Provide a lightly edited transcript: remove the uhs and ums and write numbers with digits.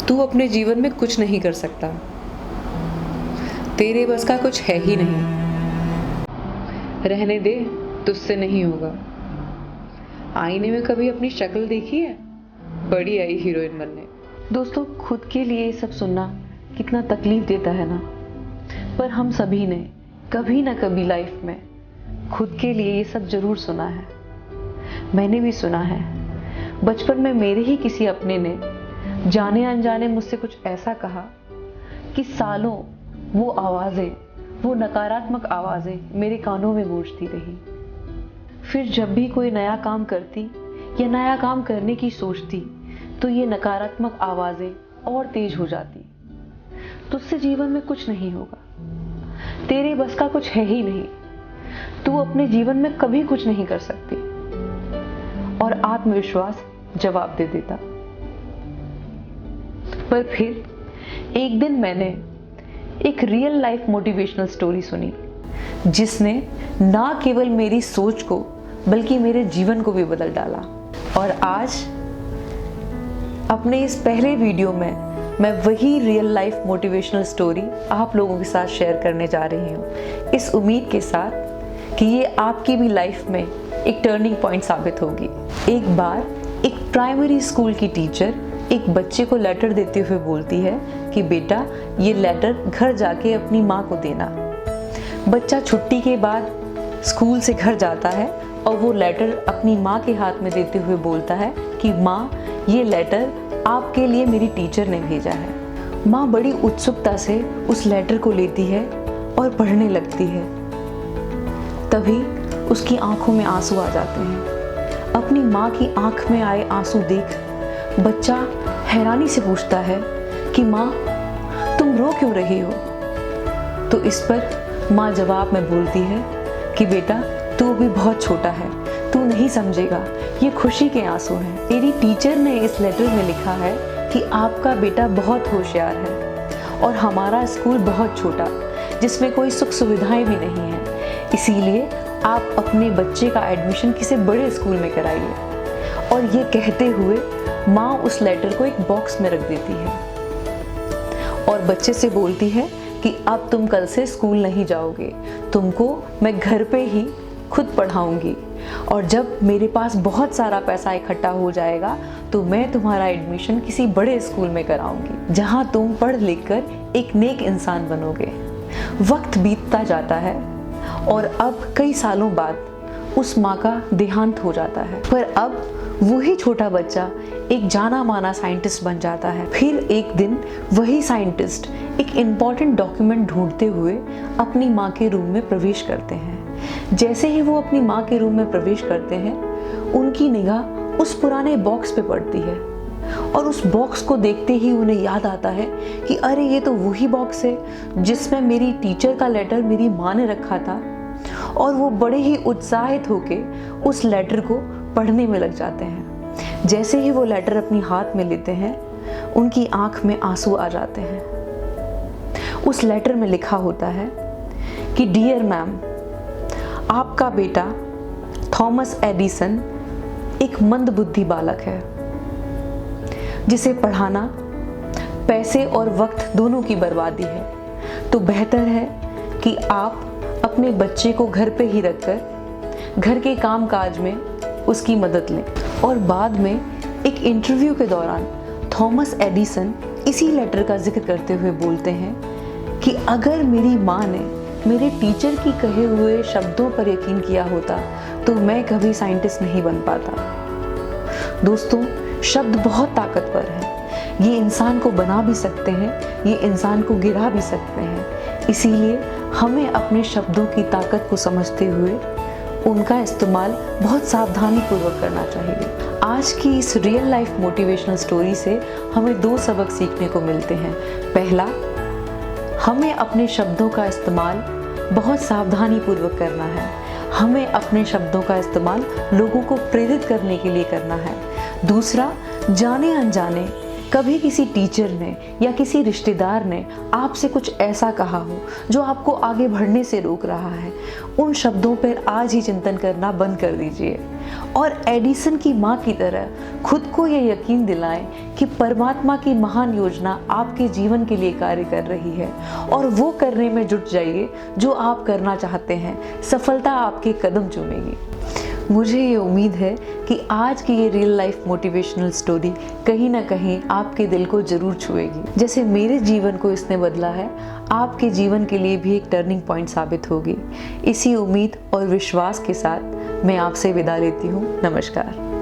तू अपने जीवन में कुछ नहीं कर सकता, तेरे बस का कुछ है ही नहीं, रहने दे, तुझसे नहीं होगा। आईने में कभी अपनी शक्ल देखी है? बड़ी आई हीरोइन बनने। दोस्तों, खुद के लिए ये सब सुनना कितना तकलीफ देता है ना, पर हम सभी ने कभी ना कभी लाइफ में खुद के लिए ये सब जरूर सुना है। मैंने भी सुना है। बचपन में मेरे ही किसी अपने ने जाने अनजाने मुझसे कुछ ऐसा कहा कि सालों वो आवाजें, वो नकारात्मक आवाजें मेरे कानों में गूंजती रही। फिर जब भी कोई नया काम करती या नया काम करने की सोचती तो ये नकारात्मक आवाजें और तेज हो जाती। तुझसे जीवन में कुछ नहीं होगा, तेरे बस का कुछ है ही नहीं, तू अपने जीवन में कभी कुछ नहीं कर सकती। और आत्मविश्वास जवाब दे देता। पर फिर एक दिन मैंने एक रियल लाइफ मोटिवेशनल स्टोरी सुनी, जिसने ना केवल मेरी सोच को बल्कि मेरे जीवन को भी बदल डाला। और आज अपने इस पहले वीडियो में मैं वही रियल लाइफ मोटिवेशनल स्टोरी आप लोगों के साथ शेयर करने जा रही हूँ, इस उम्मीद के साथ कि ये आपकी भी लाइफ में एक टर्निंग पॉइंट साबित होगी। एक बार एक प्राइमरी स्कूल की टीचर एक बच्चे को लेटर देते हुए बोलती है कि बेटा, ये लेटर घर जाके अपनी माँ को देना। बच्चा छुट्टी के बाद स्कूल से घर जाता है और वो लेटर अपनी माँ के हाथ में देते हुए बोलता है कि माँ, ये लेटर आपके लिए मेरी टीचर ने भेजा है। माँ बड़ी उत्सुकता से उस लेटर को लेती है और पढ़ने लगती है। तभी उसकी आंखों में आंसू आ जाते हैं। अपनी माँ की आंख में आए आंसू देख बच्चा हैरानी से पूछता है कि माँ, तुम रो क्यों रही हो? तो इस पर माँ जवाब में बोलती है कि बेटा, तू अभी बहुत छोटा है, तू नहीं समझेगा, ये खुशी के आंसू हैं। मेरी टीचर ने इस लेटर में लिखा है कि आपका बेटा बहुत होशियार है और हमारा स्कूल बहुत छोटा, जिसमें कोई सुख सुविधाएं भी नहीं है, इसीलिए आप अपने बच्चे का एडमिशन किसी बड़े स्कूल में कराइए। और ये कहते हुए माँ उस लेटर को एक बॉक्स में रख देती है और बच्चे से बोलती है कि अब तुम कल से स्कूल नहीं जाओगे, तुमको मैं घर पे ही खुद पढ़ाऊंगी और जब मेरे पास बहुत सारा पैसा इकट्ठा हो जाएगा तो मैं तुम्हारा एडमिशन किसी बड़े स्कूल में कराऊंगी, जहां तुम पढ़ लिख कर एक नेक इंसान बनोगे। वक्त बीतता जाता है और अब कई सालों बाद उस माँ का देहांत हो जाता है, पर अब वही छोटा बच्चा एक जाना माना साइंटिस्ट बन जाता है। फिर एक दिन वही साइंटिस्ट एक इम्पॉर्टेंट डॉक्यूमेंट ढूंढते हुए अपनी माँ के रूम में प्रवेश करते हैं। जैसे ही वो अपनी माँ के रूम में प्रवेश करते हैं, उनकी निगाह उस पुराने बॉक्स पे पड़ती है और उस बॉक्स को देखते ही उन्हें याद आता है कि अरे, ये तो वही बॉक्स है जिसमें मेरी टीचर का लेटर मेरी माँ ने रखा था। और वो बड़े ही उत्साहित होके उस लेटर को पढ़ने में लग जाते हैं। जैसे ही वो लेटर अपनी हाथ में लेते हैं, उनकी आंख में आंसू आ जाते हैं। उस लेटर में लिखा होता है कि डियर मैम, आपका बेटा थॉमस एडिसन एक मंदबुद्धि बालक है, जिसे पढ़ाना पैसे और वक्त दोनों की बर्बादी है। तो बेहतर है कि आप अपने बच्चे को घर पे ही रखकर घर के काम काज में उसकी मदद लें। और बाद में एक इंटरव्यू के दौरान थॉमस एडिसन इसी लेटर का जिक्र करते हुए बोलते हैं कि अगर मेरी माँ ने मेरे टीचर की कहे हुए शब्दों पर यकीन किया होता तो मैं कभी साइंटिस्ट नहीं बन पाता। दोस्तों, शब्द बहुत ताकतवर हैं। ये इंसान को बना भी सकते हैं, ये इंसान को गिरा भी सकते हैं। इसीलिए हमें अपने शब्दों की ताकत को समझते हुए उनका इस्तेमाल बहुत सावधानी पूर्वक करना चाहिए। आज की इस रियल लाइफ मोटिवेशनल स्टोरी से हमें 2 सबक सीखने को मिलते हैं। पहला, हमें अपने शब्दों का इस्तेमाल बहुत सावधानी पूर्वक करना है। हमें अपने शब्दों का इस्तेमाल लोगों को प्रेरित करने के लिए करना है। दूसरा, जाने अनजाने कभी किसी टीचर ने या किसी रिश्तेदार ने आपसे कुछ ऐसा कहा हो जो आपको आगे बढ़ने से रोक रहा है, उन शब्दों पर आज ही चिंतन करना बंद कर दीजिए और एडिसन की माँ की तरह खुद को ये यकीन दिलाएं कि परमात्मा की महान योजना आपके जीवन के लिए कार्य कर रही है और वो करने में जुट जाइए जो आप करना चाहते हैं। सफलता आपके कदम चूमेगी। मुझे ये उम्मीद है कि आज की ये रियल लाइफ मोटिवेशनल स्टोरी कहीं ना कहीं आपके दिल को जरूर छुएगी। जैसे मेरे जीवन को इसने बदला है, आपके जीवन के लिए भी एक टर्निंग पॉइंट साबित होगी। इसी उम्मीद और विश्वास के साथ मैं आपसे विदा लेती हूँ। नमस्कार।